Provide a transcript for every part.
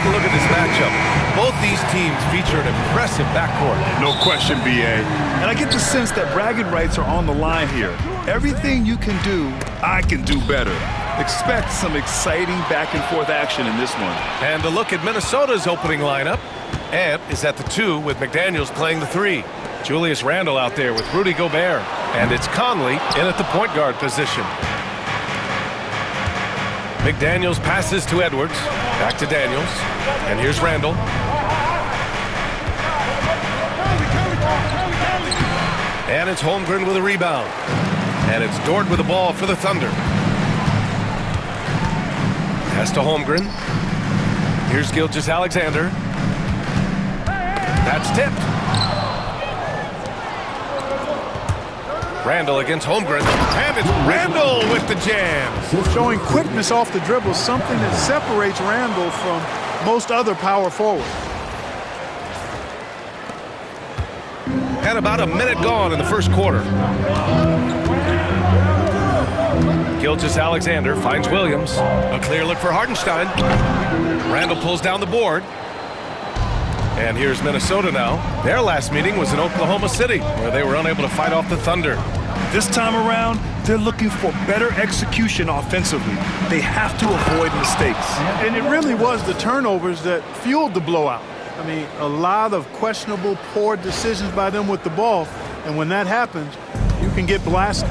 a look at this matchup. Both these teams feature an impressive backcourt. No question, B.A. And I get the sense that bragging rights are on the line here. Everything you can do, I can do better. Expect some exciting back-and-forth action in this one. And a look at Minnesota's opening lineup. Ant is at the 2 with McDaniels playing the 3. Julius Randle out there with Rudy Gobert. And it's Conley in at the point guard position. McDaniels passes to Edwards. Back to Daniels. And here's Randle. And it's Holmgren with a rebound. And it's Dort with the ball for the Thunder. Pass to Holmgren. Here's Gilgeous-Alexander. That's tipped. Randle against Holmgren. And it's Randle with the jam. Showing quickness off the dribble, something that separates Randle from most other power forwards. And about a minute gone in the first quarter. Gilgeous-Alexander finds Williams. A clear look for Hartenstein. Randle pulls down the board. And here's Minnesota now. Their last meeting was in Oklahoma City, where they were unable to fight off the Thunder. This time around, they're looking for better execution offensively. They have to avoid mistakes. And it really was the turnovers that fueled the blowout. I mean, a lot of questionable, poor decisions by them with the ball. And when that happens, you can get blasted.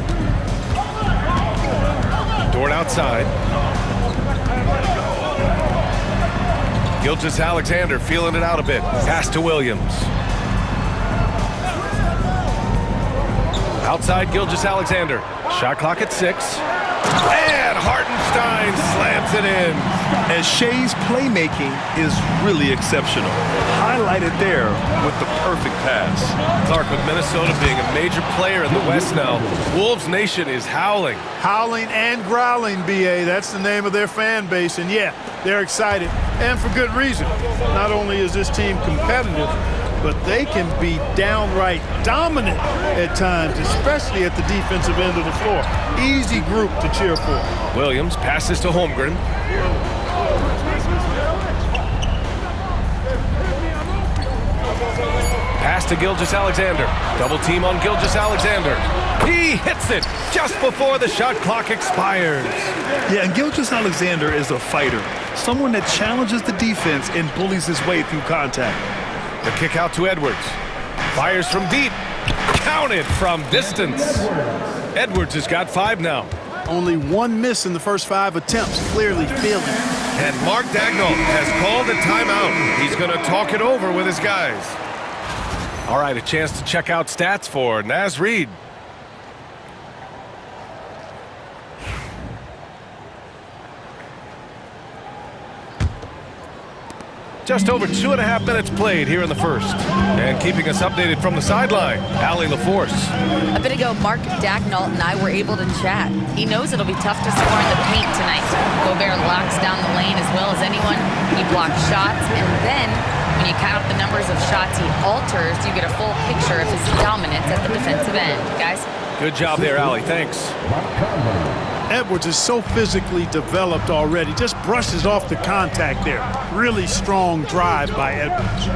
Dort outside. Gilgeous-Alexander feeling it out a bit. Pass to Williams. Outside Gilgeous-Alexander. Shot clock at 6. And Hartenstein slams it in. And Shea's playmaking is really exceptional. Highlighted there with the perfect pass. Clark, with Minnesota being a major player in the West now, Wolves Nation is howling. Howling and growling, B.A. That's the name of their fan base. And yeah, they're excited, and for good reason. Not only is this team competitive, but they can be downright dominant at times, especially at the defensive end of the floor. Easy group to cheer for. Williams passes to Holmgren. Pass to Gilgeous-Alexander. Double team on Gilgeous-Alexander. He hits it just before the shot clock expires. Yeah, and Gilgeous-Alexander is a fighter. Someone that challenges the defense and bullies his way through contact. The kick out to Edwards. Fires from deep. Counted from distance. Edwards has got 5 now. Only 1 miss in the first 5 attempts. Clearly feeling. And Mark Daigneault has called a timeout. He's going to talk it over with his guys. All right, a chance to check out stats for Naz Reid. Just over 2.5 minutes played here in the first. And keeping us updated from the sideline, Allie LaForce. A bit ago, Mark Daigneault and I were able to chat. He knows it'll be tough to score in the paint tonight. Gobert locks down the lane as well as anyone. He blocks shots, and then when you count up the numbers of shots he alters, you get a full picture of his dominance at the defensive end. Guys? Good job there, Allie. Thanks. Edwards is so physically developed already. Just brushes off the contact there. Really strong drive by Edwards.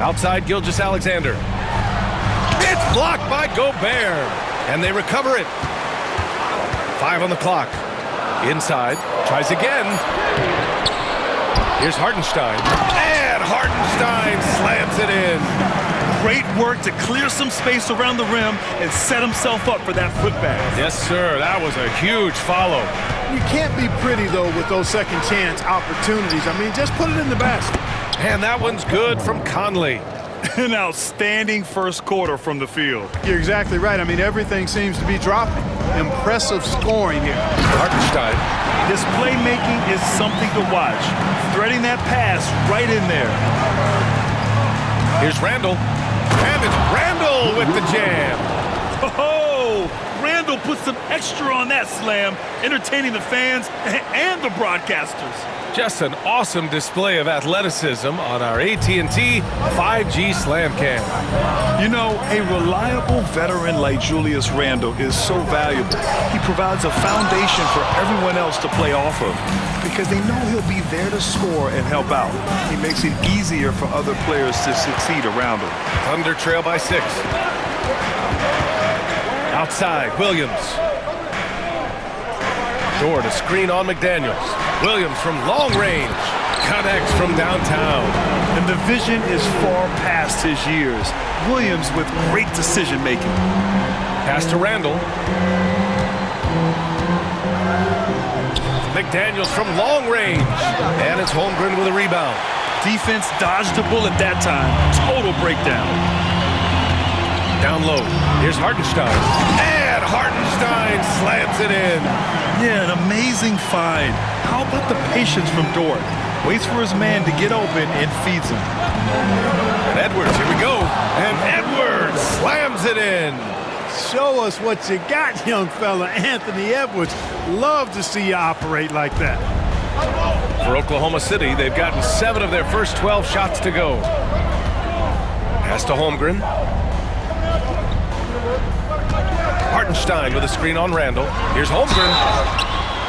Outside Gilgeous-Alexander. It's blocked by Gobert. And they recover it. 5 on the clock. Inside. Tries again. Here's Hartenstein. And Hartenstein slams it in. Great work to clear some space around the rim and set himself up for that putback. Yes, sir. That was a huge follow. You can't be pretty, though, with those second chance opportunities. I mean, just put it in the basket. And that one's good from Conley. An outstanding first quarter from the field. You're exactly right. I mean, everything seems to be dropping. Impressive scoring here. Hartenstein. His playmaking is something to watch. Threading that pass right in there. Here's Randle. And it's Randle with the jam. Oh, Randle Randle put some extra on that slam, entertaining the fans and the broadcasters. Just an awesome display of athleticism on our AT&T 5G Slam Cam. You know, a reliable veteran like Julius Randle is so valuable. He provides a foundation for everyone else to play off of because they know he'll be there to score and help out. He makes it easier for other players to succeed around him. Thunder trail by 6. Outside, Williams. Dort, a screen on McDaniels. Williams from long range. Connects from downtown. And the vision is far past his years. Williams with great decision-making. Pass to Randle. McDaniels from long range. And it's Holmgren with a rebound. Defense dodged a bullet that time. Total breakdown. Down low. Here's Hartenstein. And Hartenstein slams it in. Yeah, an amazing find. How about the patience from Dort? Waits for his man to get open and feeds him. And Edwards, here we go. And Edwards slams it in. Show us what you got, young fella. Anthony Edwards. Love to see you operate like that. For Oklahoma City, they've gotten 7 of their first 12 shots to go. Pass to Holmgren. Hartenstein with a screen on Randle. Here's Holmgren.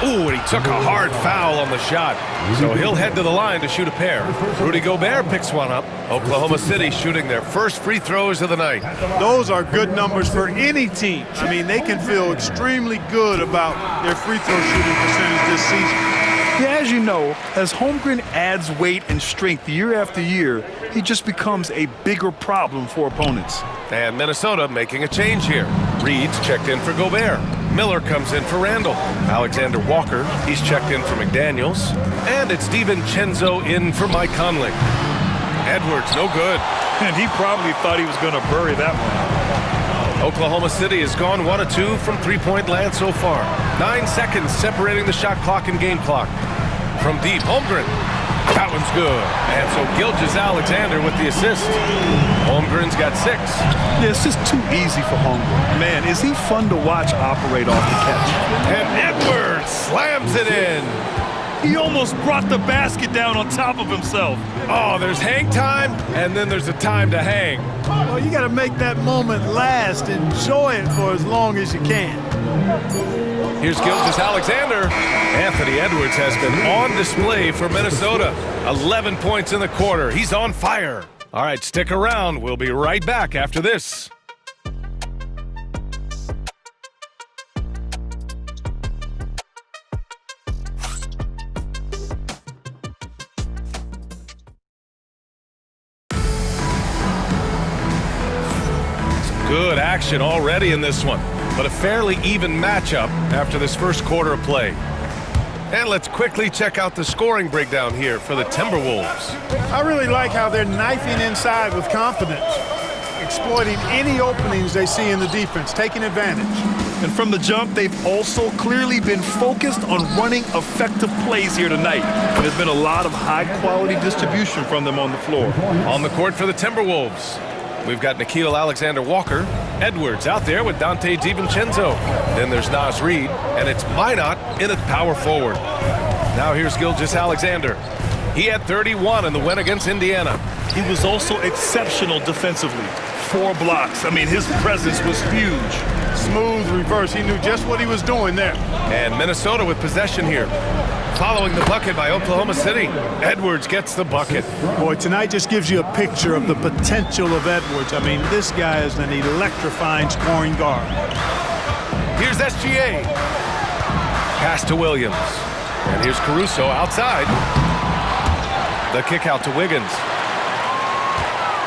Ooh, and he took a hard foul on the shot. So he'll head to the line to shoot a pair. Rudy Gobert picks one up. Oklahoma City shooting their first free throws of the night. Those are good numbers for any team. I mean, they can feel extremely good about their free throw shooting percentage this season. Yeah, as you know, as Holmgren adds weight and strength year after year, he just becomes a bigger problem for opponents. And Minnesota making a change here. Reed's checked in for Gobert. Miller comes in for Randle. Alexander Walker, he's checked in for McDaniels. And it's DiVincenzo in for Mike Conley. Edwards, no good. And he probably thought he was going to bury that one. Oklahoma City has gone 1 of 2 from three-point land so far. 9 seconds separating the shot clock and game clock. From deep, Holmgren. That one's good. And so Gilgeous-Alexander with the assist. Holmgren's got 6. Yeah, it's just too easy for Holmgren. Man, is he fun to watch operate off the catch. And Edwards slams it in. He almost brought the basket down on top of himself. Oh, there's hang time, and then there's a time to hang. Well, you got to make that moment last. Enjoy it for as long as you can. Here's Gilgeous-Alexander. Anthony Edwards has been on display for Minnesota. 11 points in the quarter. He's on fire. All right, stick around. We'll be right back after this. Good action already in this one, but a fairly even matchup after this first quarter of play. And let's quickly check out the scoring breakdown here for the Timberwolves. I really like how they're knifing inside with confidence, exploiting any openings they see in the defense, taking advantage. And from the jump, they've also clearly been focused on running effective plays here tonight. And there's been a lot of high-quality distribution from them on the floor. On the court for the Timberwolves, we've got Nickeil Alexander-Walker. Edwards out there with Donte DiVincenzo. Then there's Naz Reid, and it's Minot in at power forward. Now here's Gilgeous-Alexander. He had 31 in the win against Indiana. He was also exceptional defensively. 4 blocks. I mean, his presence was huge. Smooth reverse. He knew just what he was doing there. And Minnesota with possession here. Following the bucket by Oklahoma City. Edwards gets the bucket. Boy, tonight just gives you a picture of the potential of Edwards. I mean, this guy is an electrifying scoring guard. Here's SGA. Pass to Williams. And here's Caruso outside. The kick out to Wiggins.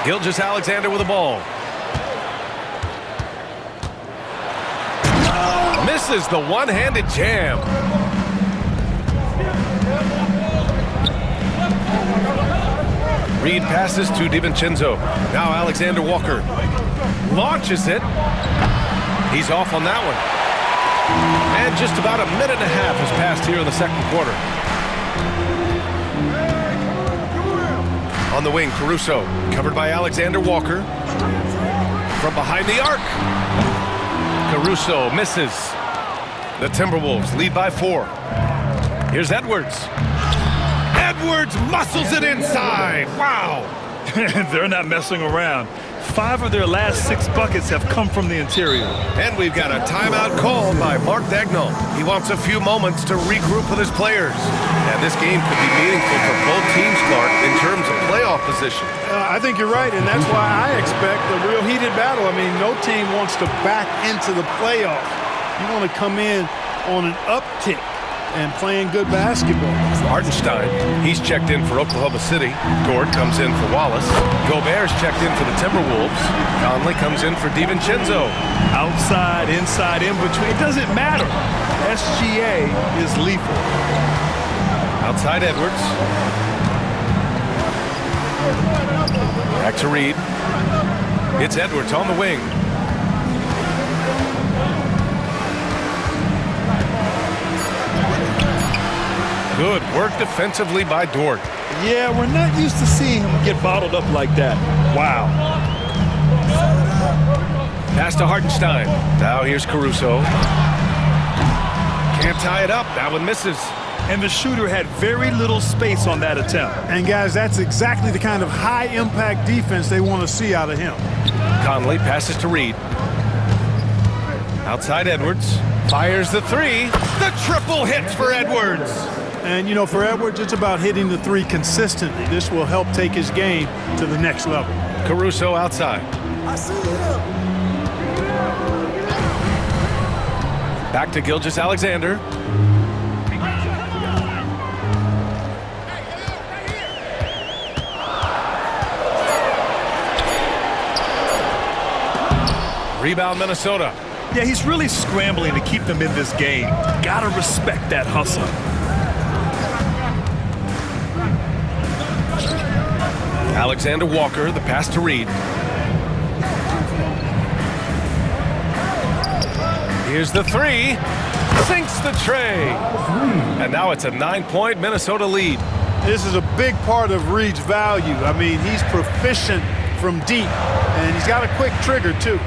Gilgeous-Alexander with the ball. Misses the one-handed jam. Reed passes to DiVincenzo. Now Alexander Walker launches it. He's off on that one. And just about a minute and a half has passed here in the second quarter. On the wing, Caruso, covered by Alexander Walker. From behind the arc. Caruso misses. The Timberwolves lead by 4. Here's Edwards. Edwards muscles it inside. Wow. They're not messing around. 5 of their last 6 buckets have come from the interior. And we've got a timeout called by Mark Daigneault. He wants a few moments to regroup with his players. And this game could be meaningful for both teams, Clark, in terms of playoff position. I think you're right, and that's why I expect a real heated battle. I mean, no team wants to back into the playoffs. You want to come in on an uptick and playing good basketball. Hartenstein, he's checked in for Oklahoma City. Dort comes in for Wallace. Gobert's checked in for the Timberwolves. Conley comes in for DiVincenzo. Outside, inside, in between, it doesn't matter. SGA is lethal. Outside Edwards. Back to Reed. It's Edwards on the wing. Good work defensively by Dort. Yeah, we're not used to seeing him get bottled up like that. Wow. Pass to Hartenstein. Now here's Caruso. Can't tie it up. That one misses. And the shooter had very little space on that attempt. And guys, that's exactly the kind of high-impact defense they want to see out of him. Conley passes to Reed. Outside Edwards. Fires the 3. The triple hits for Edwards. And, you know, for Edwards, it's about hitting the 3 consistently. This will help take his game to the next level. Caruso outside. Back to Gilgeous-Alexander. Rebound Minnesota. Yeah, he's really scrambling to keep them in this game. Gotta respect that hustle. Alexander Walker, the pass to Reed. Here's the 3. Sinks the tray. And now it's a 9-point Minnesota lead. This is a big part of Reed's value. I mean, he's proficient from deep, and he's got a quick trigger, too.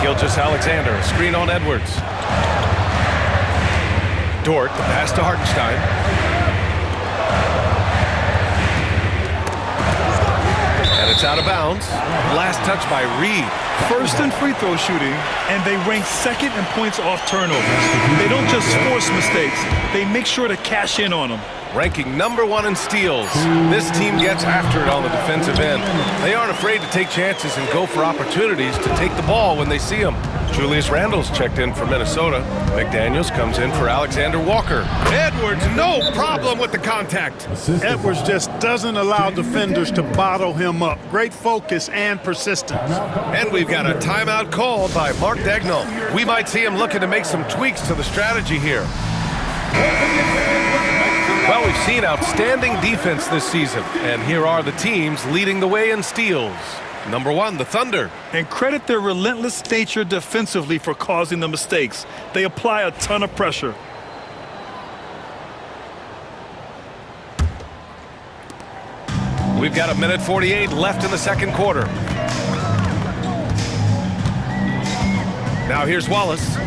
Gilgeous-Alexander, a screen on Edwards. Dort, the pass to Hartenstein. And it's out of bounds. Last touch by Reed. First in free throw shooting, and they rank second in points off turnovers. They don't just force mistakes, they make sure to cash in on them. Ranking #1 in steals. This team gets after it on the defensive end. They aren't afraid to take chances and go for opportunities to take the ball when they see them. Julius Randle's checked in for Minnesota. McDaniels comes in for Alexander Walker. Edwards, no problem with the contact. Edwards just doesn't allow defenders to bottle him up. Great focus and persistence. And we've got a timeout called by Mark Daigneault. We might see him looking to make some tweaks to the strategy here. Well, we've seen outstanding defense this season, and here are the teams leading the way in steals. #1, the Thunder. And credit their relentless nature defensively for causing the mistakes. They apply a ton of pressure. We've got 1:48 left in the second quarter. Now here's Wallace.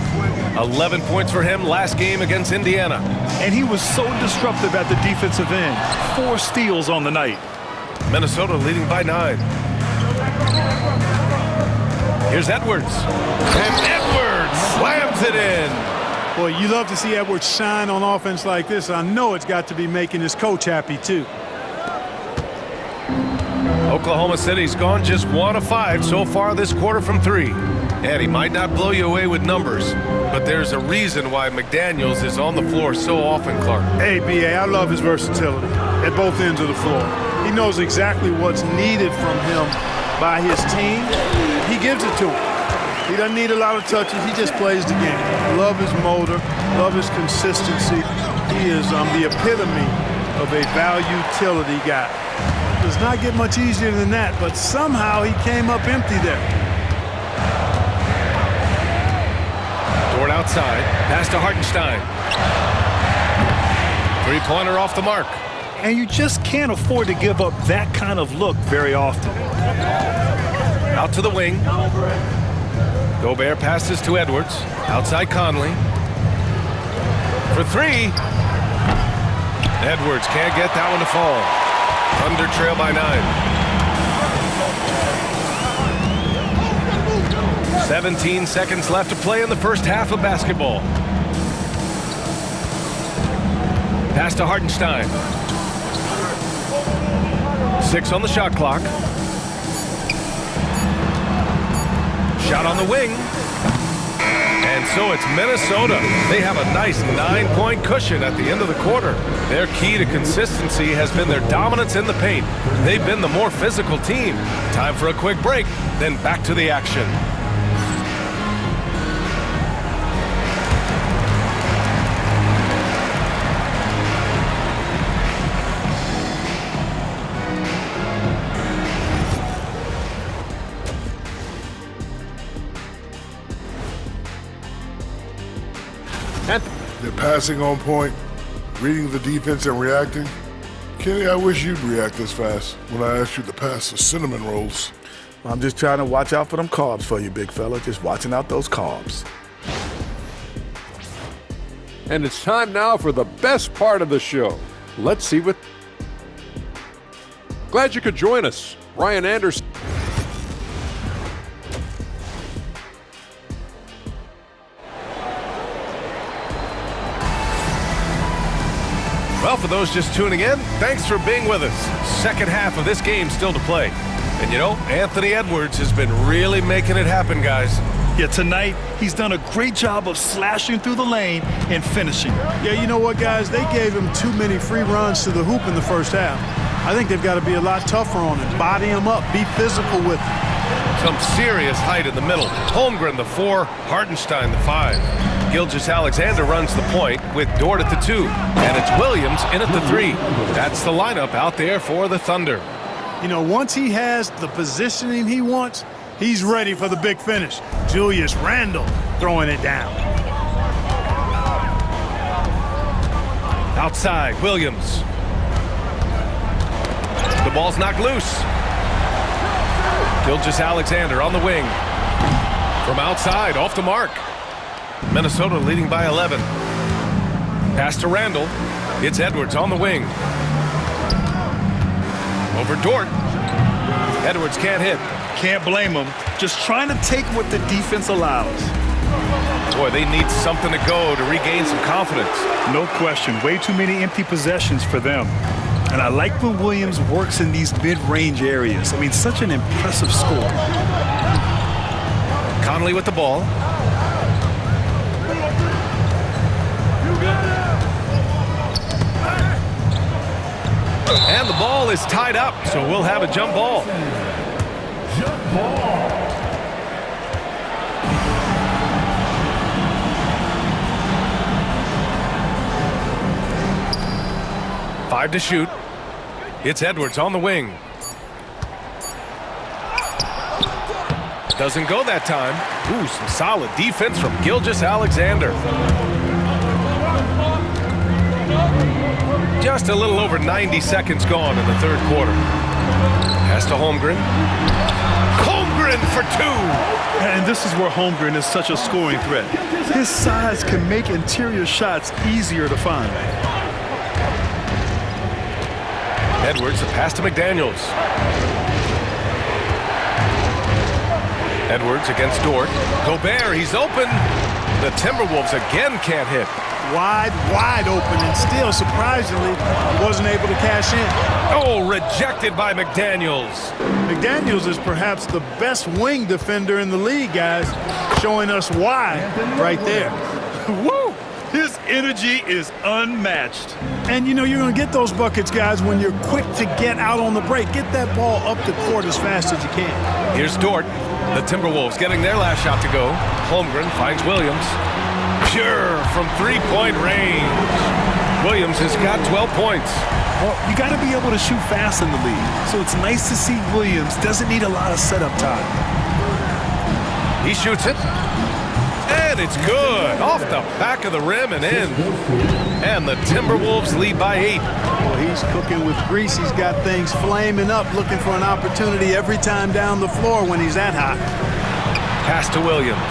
11 points for him last game against Indiana. And he was so disruptive at the defensive end. 4 steals on the night. Minnesota leading by 9. Here's Edwards. And Edwards slams it in. Boy, you love to see Edwards shine on offense like this. I know it's got to be making his coach happy, too. Oklahoma City's gone just 1 of 5 so far this quarter from 3. And he might not blow you away with numbers, but there's a reason why McDaniels is on the floor so often, Clark. Hey, B.A., I love his versatility at both ends of the floor. He knows exactly what's needed from him by his team. He gives it to him. He doesn't need a lot of touches. He just plays the game. Love his motor, love his consistency. He is the epitome of a value-utility guy. Does not get much easier than that, but somehow he came up empty there. Dort outside. Pass to Hartenstein. 3-pointer off the mark. And you just can't afford to give up that kind of look very often. Out to the wing. Gobert passes to Edwards. Outside Conley. for three. Edwards can't get that one to fall. Thunder trail by 9. 17 seconds left to play in the first half of basketball. Pass to Hartenstein. 6 on the shot clock. Shot on the wing. And so it's Minnesota. They have a nice 9-point cushion at the end of the quarter. Their key to consistency has been their dominance in the paint. They've been the more physical team. Time for a quick break, then back to the action. They're passing on point, reading the defense and reacting. Kenny, I wish you'd react this fast when I asked you to pass the cinnamon rolls. I'm just trying to watch out for them carbs for you, big fella. Just watching out those carbs. And it's time now for the best part of the show. Let's see what... Glad you could join us. Ryan Anderson. Well, for those just tuning in, thanks for being with us. Second half of this game still to play. And you know, Anthony Edwards has been really making it happen, guys. Yeah, tonight, he's done a great job of slashing through the lane and finishing. Yeah, you know what, guys? They gave him too many free runs to the hoop in the first half. I think they've got to be a lot tougher on him. Body him up. Be physical with him. Some serious height in the middle. Holmgren, the 4. Hartenstein, the 5. Gilgeous-Alexander runs the point with Dort at the 2. And it's Williams in at the 3. That's the lineup out there for the Thunder. You know, once he has the positioning he wants, he's ready for the big finish. Julius Randle throwing it down. Outside, Williams. The ball's knocked loose. Gilgeous-Alexander on the wing. From outside, off the mark. Minnesota leading by 11. Pass to Randle. It's Edwards on the wing. Over Dort. Edwards can't hit. Can't blame him. Just trying to take what the defense allows. Boy, they need something to go to regain some confidence. No question. Way too many empty possessions for them. And I like when Williams works in these mid-range areas. I mean, such an impressive score. Conley with the ball. And the ball is tied up, so we'll have a jump ball. Jump ball. Five to shoot. It's Edwards on the wing. Doesn't go that time. Ooh, some solid defense from Gilgeous-Alexander. Just a little over 90 seconds gone in the third quarter. Pass to Holmgren. Holmgren for 2. And this is where Holmgren is such a scoring threat. His size can make interior shots easier to find. Edwards, a pass to McDaniels. Edwards against Dort. Gobert, he's open. The Timberwolves again can't hit. Wide open, and still, surprisingly, wasn't able to cash in. Oh, rejected by McDaniels. McDaniels is perhaps the best wing defender in the league, guys, showing us why right there. Woo! His energy is unmatched. And, you know, you're going to get those buckets, guys, when you're quick to get out on the break. Get that ball up the court as fast as you can. Here's Dort. The Timberwolves getting their last shot to go. Holmgren finds Williams. Pure from three-point range. Williams has got 12 points. Well, you got to be able to shoot fast in the league. So it's nice to see Williams doesn't need a lot of setup time. He shoots it. And it's good. Off the back of the rim and in. And the Timberwolves lead by 8. Well, he's cooking with grease. He's got things flaming up, looking for an opportunity every time down the floor when he's that hot. Pass to Williams.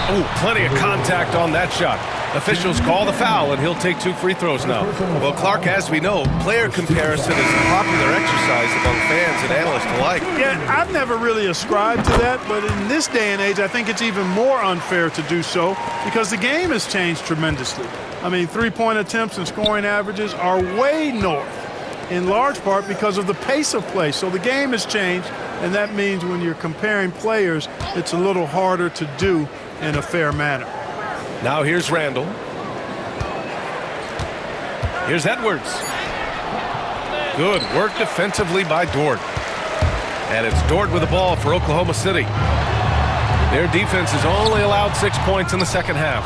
Oh, plenty of contact on that shot. Officials call the foul, and he'll take 2 free throws now. Well, Clark, as we know, player comparison is a popular exercise among fans and analysts alike. Yeah, I've never really ascribed to that, but in this day and age, I think it's even more unfair to do so because the game has changed tremendously. I mean, three-point attempts and scoring averages are way north, in large part because of the pace of play. So the game has changed, and that means when you're comparing players, it's a little harder to do in a fair manner. Now here's Randall. Here's Edwards. Good work defensively by Dort. And it's Dort with the ball for Oklahoma City. Their defense has only allowed 6 points in the second half.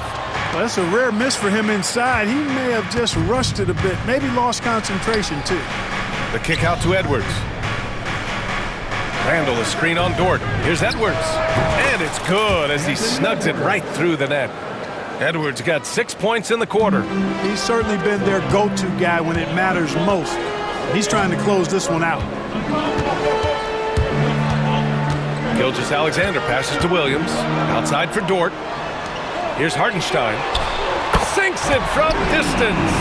Well, that's a rare miss for him inside. He may have just rushed it a bit, maybe lost concentration too. The kick out to Edwards. Randall is screen on Dort. Here's Edwards. And it's good as he snugs it right through the net. Edwards got 6 points in the quarter. He's certainly been their go-to guy when it matters most. He's trying to close this one out. Gilgeous-Alexander passes to Williams. Outside for Dort. Here's Hartenstein. Sinks it from distance.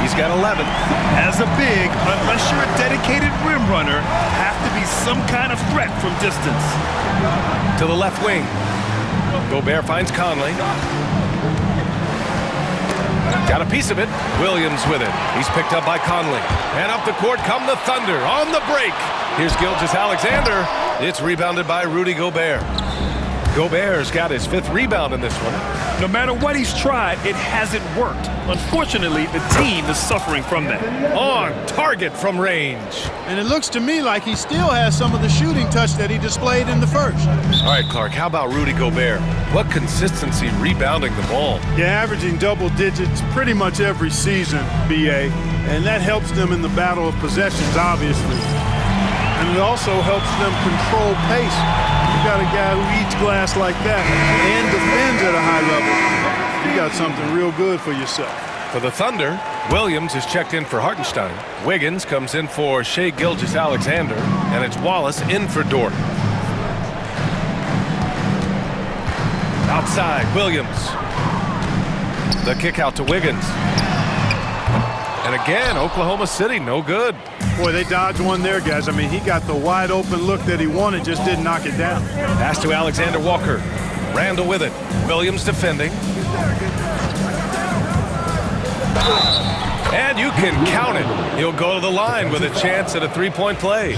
He's got 11. As a big, unless you're a dedicated rim runner, have to be some kind of threat from distance. To the left wing. Gobert finds Conley. Got a piece of it. Williams with it. He's picked up by Conley. And up the court come the Thunder on the break. Here's Gilgeous-Alexander. It's rebounded by Rudy Gobert. Gobert's got his 5th rebound in this one. No matter what he's tried, it hasn't worked. Unfortunately, the team is suffering from that. On target from range. And it looks to me like he still has some of the shooting touch that he displayed in the first. All right, Clark, how about Rudy Gobert? What consistency rebounding the ball. Yeah, averaging double digits pretty much every season, B.A., and that helps them in the battle of possessions, obviously. And it also helps them control pace. You got a guy who eats glass like that and defends at a high level. You got something real good for yourself. For the Thunder, Williams is checked in for Hartenstein. Wiggins comes in for Shai Gilgeous-Alexander, and it's Wallace in for Dort. Outside, Williams. The kick out to Wiggins. And again, Oklahoma City, no good. Boy, they dodged one there, guys. I mean, he got the wide open look that he wanted, just didn't knock it down. Pass to Alexander Walker. Randall with it. Williams defending. And you can count it. He'll go to the line with a chance at a three-point play.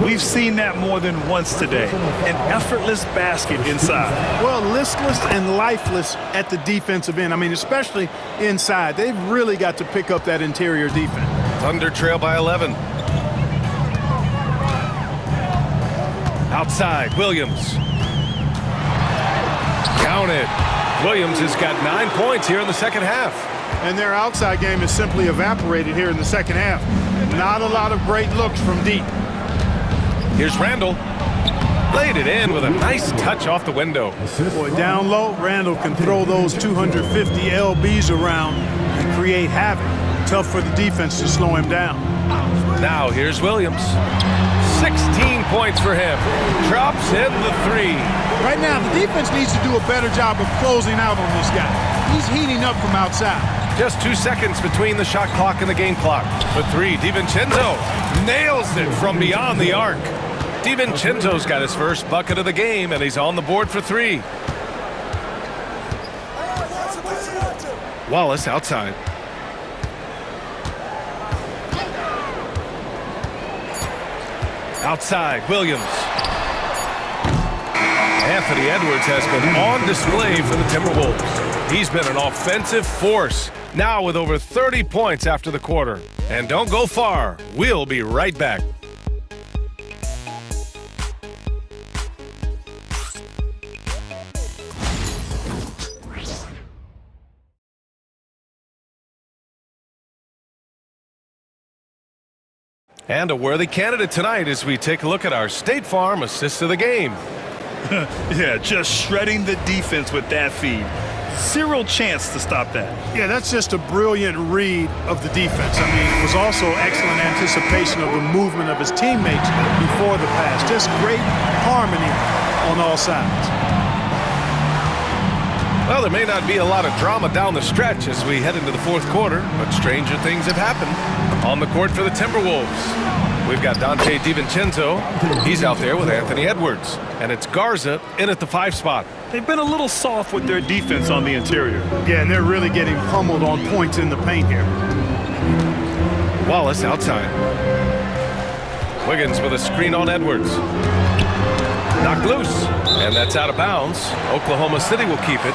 We've seen that more than once today. An effortless basket inside. Well, listless and lifeless at the defensive end. I mean, especially inside. They've really got to pick up that interior defense. Thunder trail by 11. Outside, Williams. Counted. Williams has got 9 points here in the second half. And their outside game has simply evaporated here in the second half. Not a lot of great looks from deep. Here's Randall. Laid it in with a nice touch off the window. Boy, down low, Randall can throw those 250 LBs around and create havoc. Tough for the defense to slow him down. Now here's Williams. 16 points for him. Drops in the 3. Right now, the defense needs to do a better job of closing out on this guy. He's heating up from outside. Just 2 seconds between the shot clock and the game clock. For 3, DiVincenzo nails it from beyond the arc. DiVincenzo's got his first bucket of the game, and he's on the board for 3. Wallace outside. Outside, Williams. Anthony Edwards has been on display for the Timberwolves. He's been an offensive force, now with over 30 points after the quarter. And don't go far. We'll be right back. And a worthy candidate tonight as we take a look at our State Farm assist of the game. Yeah, just shredding the defense with that feed. Zero chance to stop that. Yeah, that's just a brilliant read of the defense. I mean, it was also excellent anticipation of the movement of his teammates before the pass. Just great harmony on all sides. Well, there may not be a lot of drama down the stretch as we head into the fourth quarter, but stranger things have happened. On the court for the Timberwolves, we've got Dante DiVincenzo. He's out there with Anthony Edwards. And it's Garza in at the 5 spot. They've been a little soft with their defense on the interior. Yeah, and they're really getting pummeled on points in the paint here. Wallace outside. Wiggins with a screen on Edwards. Knocked loose, and that's out of bounds. Oklahoma City will keep it.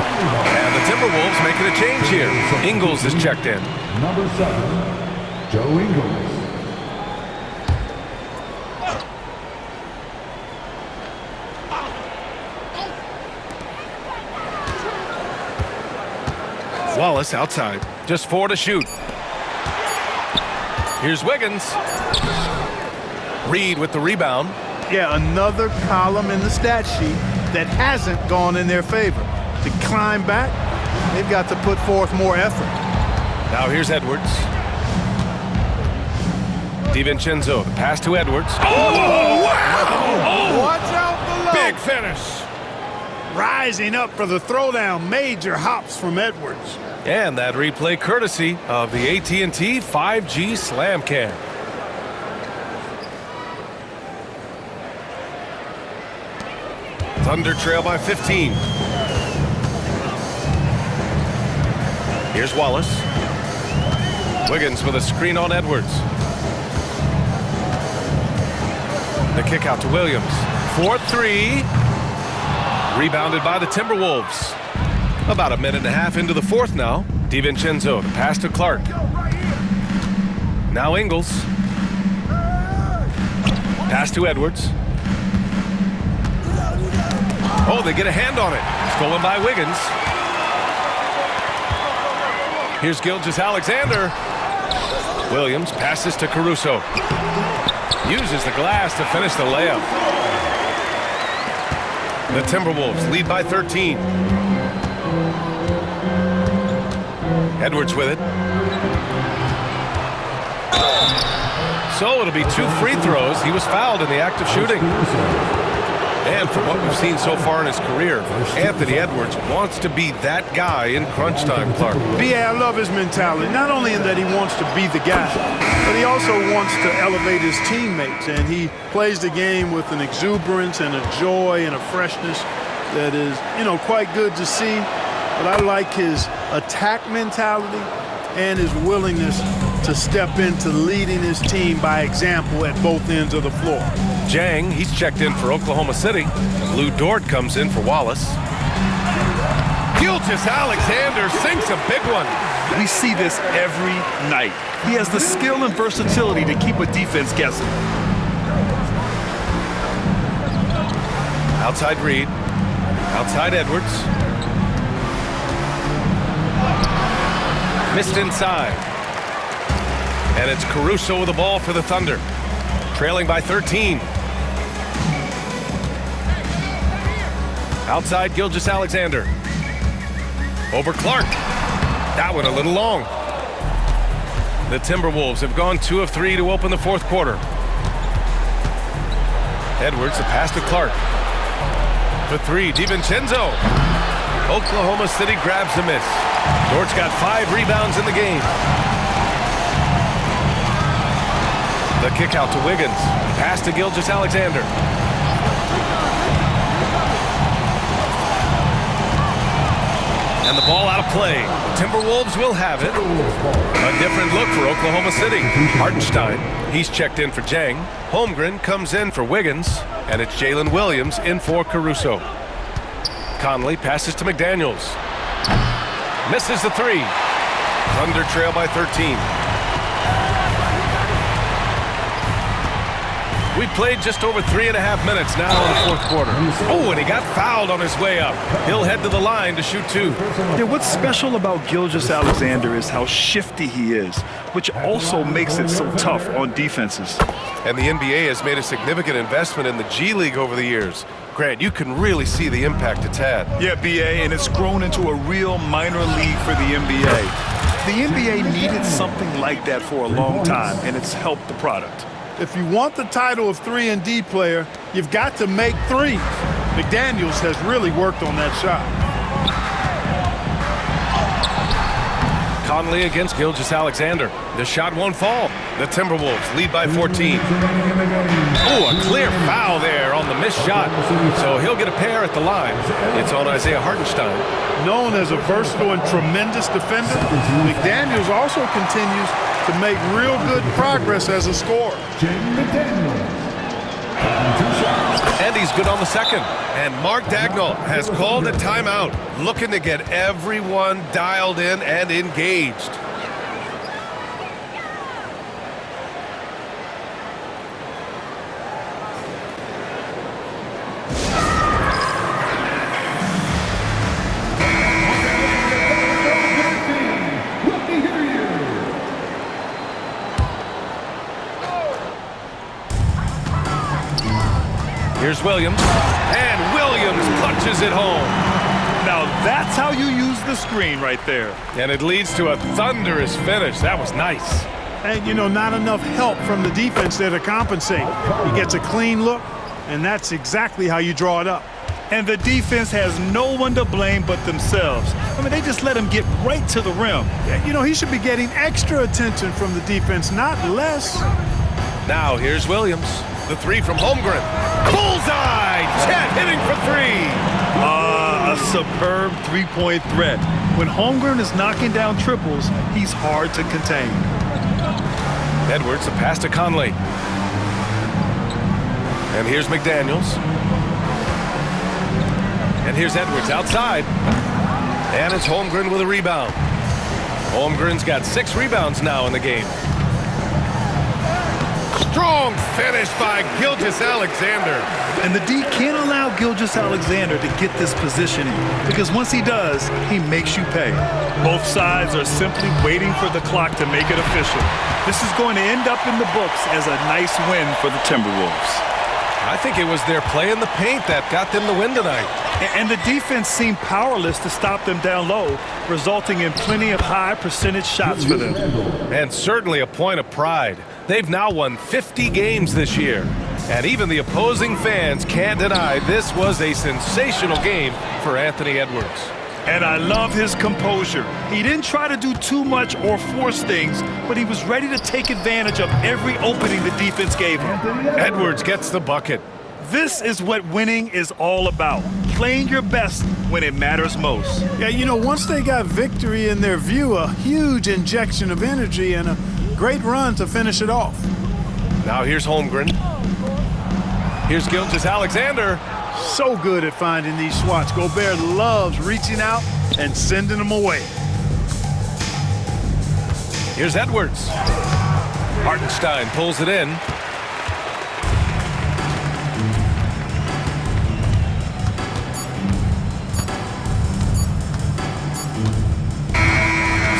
And the Timberwolves making a change here. Ingles is checked in. Number 7, Joe Ingles. Wallace outside. Just 4 to shoot. Here's Wiggins. Reed with the rebound. Yeah, another column in the stat sheet that hasn't gone in their favor. To climb back, they've got to put forth more effort. Now here's Edwards. DiVincenzo, the pass to Edwards. Oh, wow! Watch out below. Big finish. Rising up for the throwdown. Major hops from Edwards. And that replay courtesy of the AT&T 5G Slam Cam. Thunder trail by 15. Here's Wallace. Wiggins with a screen on Edwards. The kick out to Williams. 4-3. Rebounded by the Timberwolves. About a minute and a half into the fourth now. DiVincenzo, the pass to Clark. Now Ingles. Pass to Edwards. Oh, they get a hand on it. Stolen by Wiggins. Here's Gilgeous-Alexander. Williams passes to Caruso. Uses the glass to finish the layup. The Timberwolves lead by 13. Edwards with it. So it'll be 2 free throws. He was fouled in the act of shooting. And from what we've seen so far in his career, Anthony Edwards wants to be that guy in crunch time, Clark. B.A., I love his mentality, not only in that he wants to be the guy, but he also wants to elevate his teammates, and he plays the game with an exuberance and a joy and a freshness that is, quite good to see. But I like his attack mentality and his willingness to step into leading his team by example at both ends of the floor. Jang, he's checked in for Oklahoma City. Lou Dort comes in for Wallace. Gilgeous-Alexander sinks a big one. We see this every night. He has the skill and versatility to keep a defense guessing. Outside Reed. Outside Edwards. Missed inside. And it's Caruso with the ball for the Thunder. Trailing by 13. Outside Gilgeous-Alexander. Over Clark. That one a little long. The Timberwolves have gone 2 of 3 to open the fourth quarter. Edwards, the pass to Clark. For 3, DiVincenzo. Oklahoma City grabs the miss. Dort's got 5 rebounds in the game. The kick out to Wiggins. Pass to Gilgeous-Alexander. And the ball out of play. The Timberwolves will have it. A different look for Oklahoma City. Hartenstein, he's checked in for Jang. Holmgren comes in for Wiggins. And it's Jalen Williams in for Caruso. Conley passes to McDaniels. Misses the 3. Thunder trail by 13. We've played just over 3.5 minutes now in the fourth quarter. Oh, and he got fouled on his way up. He'll head to the line to shoot 2. Yeah, what's special about Gilgeous-Alexander is how shifty he is, which also makes it so tough on defenses. And the NBA has made a significant investment in the G League over the years. Grant, you can really see the impact it's had. Yeah, B.A., and it's grown into a real minor league for the NBA. The NBA needed something like that for a long time, and it's helped the product. If you want the title of 3-and-D player, you've got to make threes. McDaniels has really worked on that shot. Conley against Gilgeous-Alexander. The shot won't fall. The Timberwolves lead by 14. Oh, a clear foul there on the missed shot. So he'll get a pair at the line. It's on Isaiah Hartenstein. Known as a versatile and tremendous defender, McDaniels also continues to make real good progress as a scorer. And he's good on the second. And Mark Daigneault has called a timeout, looking to get everyone dialed in and engaged. Here's Williams, and Williams punches it home. Now that's how you use the screen right there. And it leads to a thunderous finish. That was nice. And, you know, not enough help from the defense there to compensate. He gets a clean look, and that's exactly how you draw it up. And the defense has no one to blame but themselves. I mean, they just let him get right to the rim. You know, he should be getting extra attention from the defense, not less. Now here's Williams. The three from Holmgren. Bullseye! Chet hitting for three. A superb three-point threat. When Holmgren is knocking down triples, he's hard to contain. Edwards, a pass to Conley. And here's McDaniels. And here's Edwards outside. And it's Holmgren with a rebound. Holmgren's got 6 rebounds now in the game. Strong finish by Gilgeous-Alexander. And the D can't allow Gilgeous-Alexander to get this positioning, because once he does, he makes you pay. Both sides are simply waiting for the clock to make it official. This is going to end up in the books as a nice win for the Timberwolves. I think it was their play in the paint that got them the win tonight. And the defense seemed powerless to stop them down low, resulting in plenty of high percentage shots for them. And certainly a point of pride. They've now won 50 games this year. And even the opposing fans can't deny this was a sensational game for Anthony Edwards. And I love his composure. He didn't try to do too much or force things, but he was ready to take advantage of every opening the defense gave him. Edwards gets the bucket. This is what winning is all about. Playing your best when it matters most. Yeah, you know, once they got victory in their view, a huge injection of energy and a great run to finish it off. Now here's Holmgren. Here's Gilgeous-Alexander. So good at finding these swats. Gobert loves reaching out and sending them away. Here's Edwards. Hartenstein pulls it in.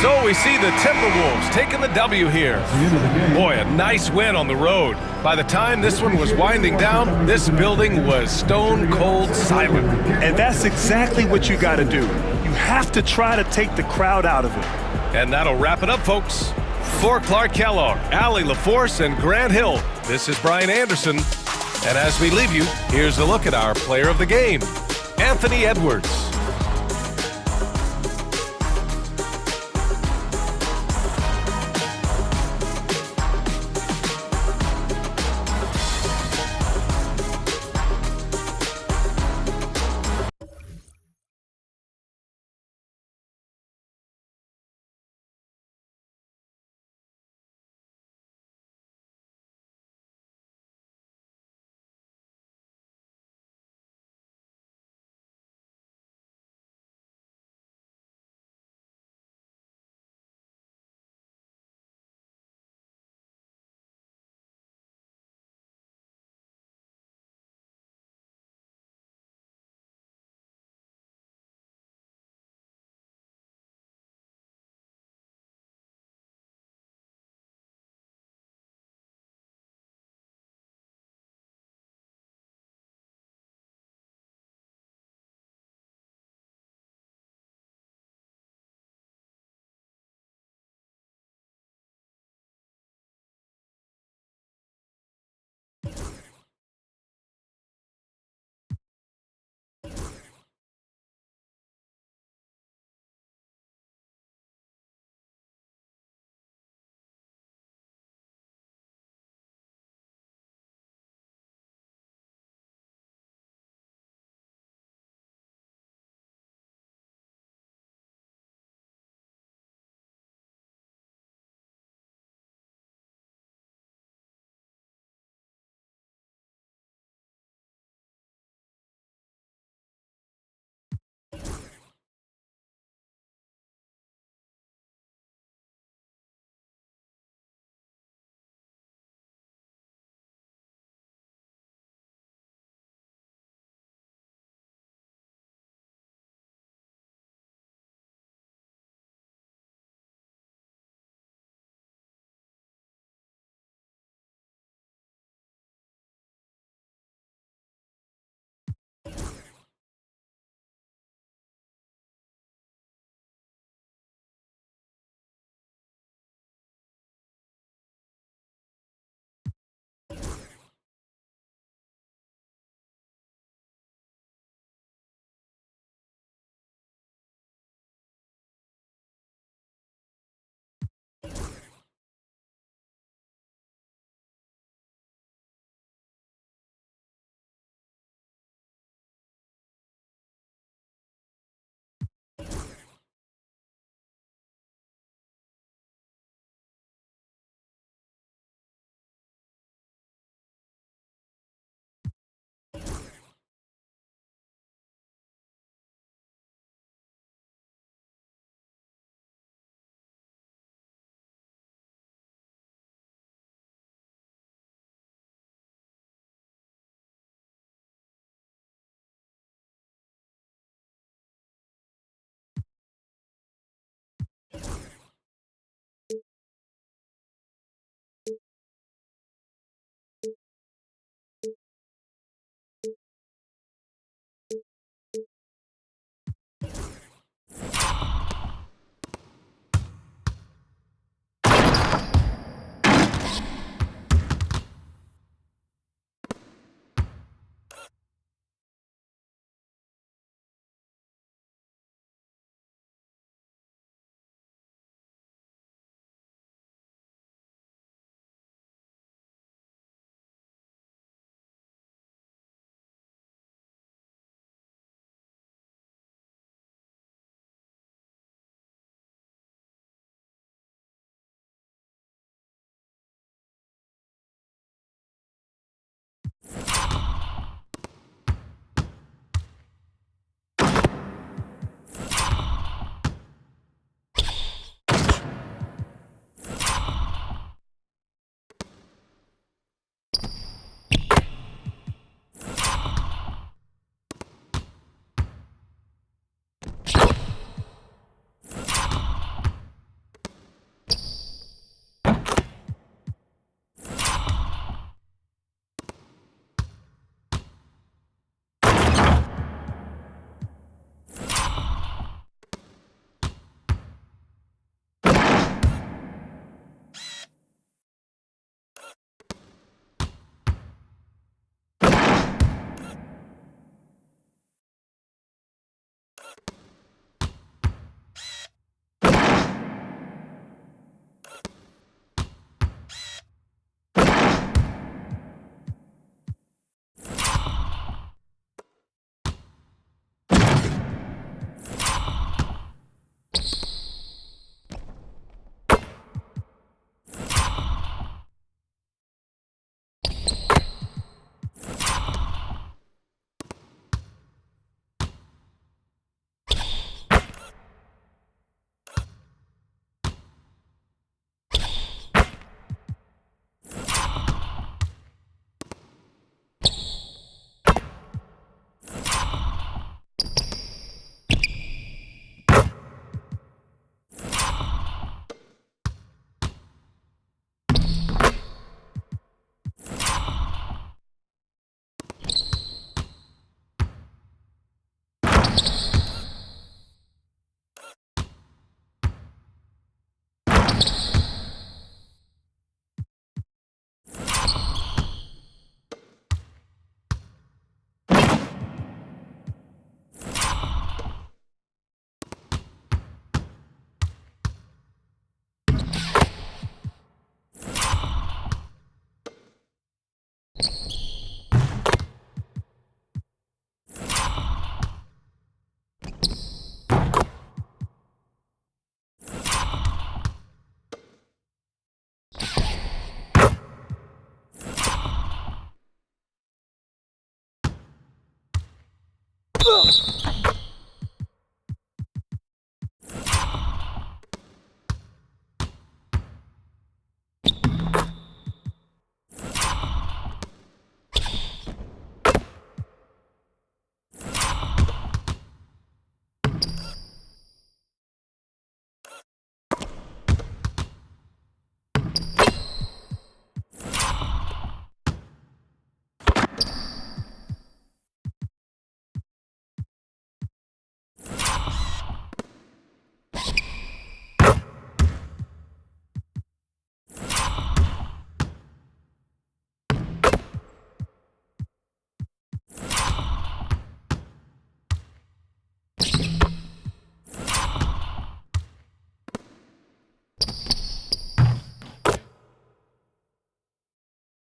So we see the Timberwolves taking the W here. Boy, a nice win on the road. By the time this one was winding down, this building was stone cold silent. And that's exactly what you got to do. You have to try to take the crowd out of it. And that'll wrap it up, folks. For Clark Kellogg, Allie LaForce, and Grant Hill, this is Brian Anderson. And as we leave you, here's a look at our player of the game, Anthony Edwards.